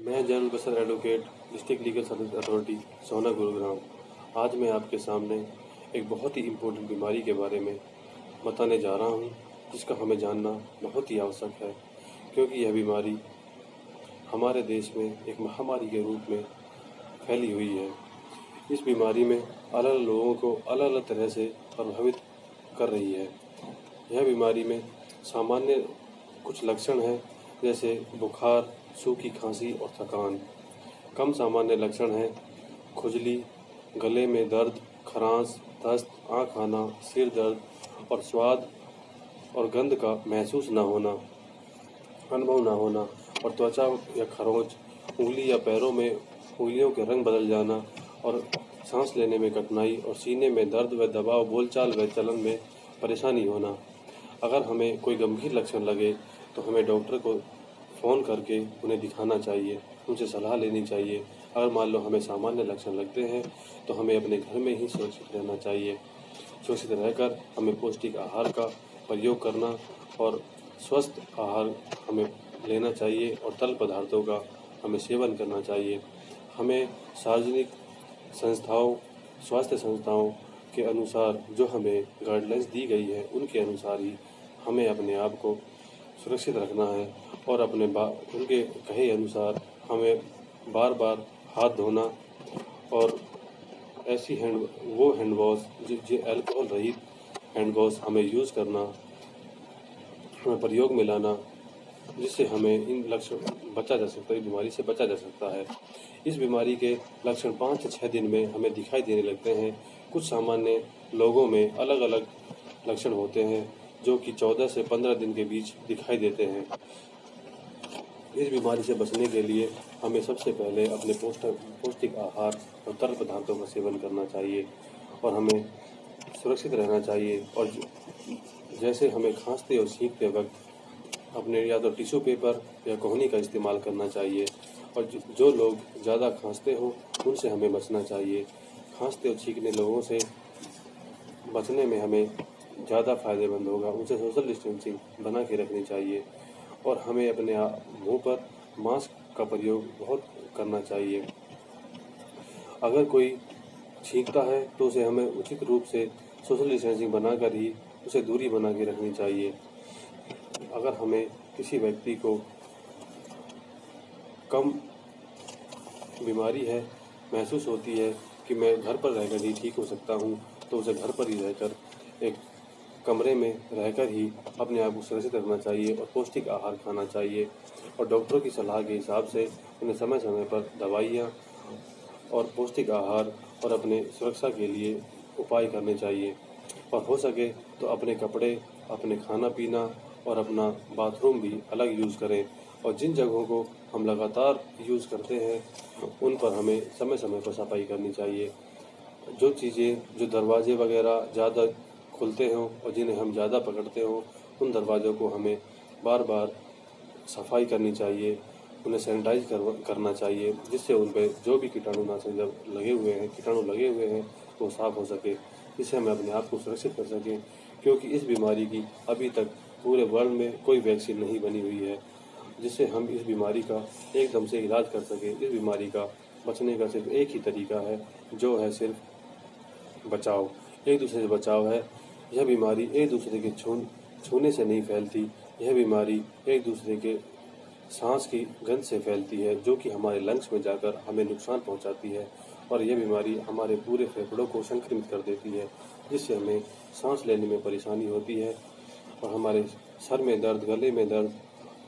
मैं जन बसर advocate district legal service authority सोना गुरुग्राम। आज मैं आपके सामने एक बहुत ही इम्पोर्टेंट बीमारी के बारे में बताने जा रहा हूँ, जिसका हमें जानना बहुत ही आवश्यक है, क्योंकि यह बीमारी हमारे देश में एक महामारी के रूप में फैली हुई है। इस बीमारी में अलग अलग लोगों को अलग अलग तरह से प्रभावित कर रही है। यह बीमारी में सामान्य कुछ लक्षण हैं, जैसे बुखार, सूखी खांसी और थकान। कम सामान्य लक्षण हैं खुजली, गले में दर्द, खरांश, दस्त, आँख आना, सिर दर्द और स्वाद और गंध का महसूस न होना, अनुभव न होना और त्वचा या खरोंच, उंगली या पैरों में उंगलियों के रंग बदल जाना और सांस लेने में कठिनाई और सीने में दर्द व दबाव, बोलचाल व चलन में परेशानी होना। अगर हमें कोई गंभीर लक्षण लगे तो हमें डॉक्टर को फ़ोन करके उन्हें दिखाना चाहिए, उनसे सलाह लेनी चाहिए। अगर मान लो हमें सामान्य लक्षण लगते हैं तो हमें अपने घर में ही सुरक्षित रहना चाहिए। सुरक्षित रहकर हमें पौष्टिक आहार का प्रयोग करना और स्वस्थ आहार हमें लेना चाहिए और तल पदार्थों का हमें सेवन करना चाहिए। हमें सार्वजनिक संस्थाओं, स्वास्थ्य संस्थाओं के अनुसार जो हमें गाइडलाइंस दी गई है, उनके अनुसार ही हमें अपने आप को सुरक्षित रखना है और उनके कहे अनुसार हमें बार बार हाथ धोना और ऐसी हैंड वॉश जो अल्कोहल रहित हैंड वॉश हमें यूज़ करना, हमें प्रयोग में लाना, जिससे हमें इन लक्षण बचा जा सकता है, इस बीमारी से बचा जा सकता है। इस बीमारी के लक्षण 5 से 6 दिन में हमें दिखाई देने लगते हैं। कुछ सामान्य लोगों में अलग अलग लक्षण होते हैं, जो कि 14 से 15 दिन के बीच दिखाई देते हैं। इस बीमारी से बचने के लिए हमें सबसे पहले अपने पौष्टिक आहार और तरल पदार्थों का सेवन करना चाहिए और हमें सुरक्षित रहना चाहिए। और जैसे हमें खांसते और छींकते वक्त अपने या तो टिश्यू पेपर या कोहनी का इस्तेमाल करना चाहिए और जो लोग ज़्यादा खांसते हों उनसे हमें बचना चाहिए। खांसते और छींकने लोगों से बचने में हमें ज़्यादा फ़ायदेमंद होगा, उनसे सोशल डिस्टेंसिंग बना के रखनी चाहिए और हमें अपने मुंह पर मास्क का प्रयोग बहुत करना चाहिए। अगर कोई छींकता है तो उसे हमें उचित रूप से सोशल डिस्टेंसिंग बनाकर ही उसे दूरी बना के रखनी चाहिए। अगर हमें किसी व्यक्ति को कम बीमारी है, महसूस होती है कि मैं घर पर रहकर ही ठीक हो सकता हूँ, तो उसे घर पर ही रहकर एक कमरे में रहकर ही अपने आप को सुरक्षित रखना चाहिए और पौष्टिक आहार खाना चाहिए और डॉक्टरों की सलाह के हिसाब से उन्हें समय समय पर दवाइयाँ और पौष्टिक आहार और अपने सुरक्षा के लिए उपाय करने चाहिए। और हो सके तो अपने कपड़े, अपने खाना पीना और अपना बाथरूम भी अलग यूज़ करें और जिन जगहों को हम लगातार यूज़ करते हैं उन पर हमें समय समय पर सफाई करनी चाहिए। जो चीज़ें, जो दरवाजे वगैरह ज़्यादा खुलते हों और जिन्हें हम ज़्यादा पकड़ते हों, उन दरवाज़ों को हमें बार बार सफाई करनी चाहिए, उन्हें सैनिटाइज करना चाहिए, जिससे उन पर जो भी कीटाणु लगे हुए हैं वो साफ़ हो सके, जिससे हम अपने आप को सुरक्षित कर सकें। क्योंकि इस बीमारी की अभी तक पूरे वर्ल्ड में कोई वैक्सीन नहीं बनी हुई है, जिससे हम इस बीमारी का एकदम से इलाज कर सकें। इस बीमारी का बचने का सिर्फ एक ही तरीका है, जो है सिर्फ बचाव, एक दूसरे से बचाव है। यह बीमारी एक दूसरे के छूने से नहीं फैलती, यह बीमारी एक दूसरे के सांस की गंध से फैलती है, जो कि हमारे लंग्स में जाकर हमें नुकसान पहुंचाती है और यह बीमारी हमारे पूरे फेफड़ों को संक्रमित कर देती है, जिससे हमें सांस लेने में परेशानी होती है और हमारे सर में दर्द, गले में दर्द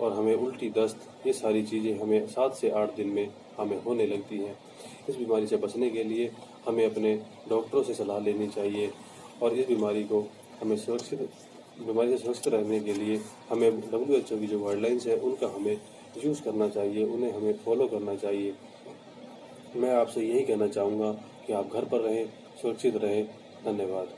और हमें उल्टी, दस्त, ये सारी चीज़ें हमें 7 से 8 दिन में हमें होने लगती हैं। इस बीमारी से बचने के लिए हमें अपने डॉक्टरों से सलाह लेनी चाहिए और इस बीमारी से सुरक्षित रहने के लिए हमें WHO की जो गाइडलाइंस है उनका हमें यूज़ करना चाहिए, उन्हें हमें फॉलो करना चाहिए। मैं आपसे यही कहना चाहूँगा कि आप घर पर रहें, सुरक्षित रहें। धन्यवाद।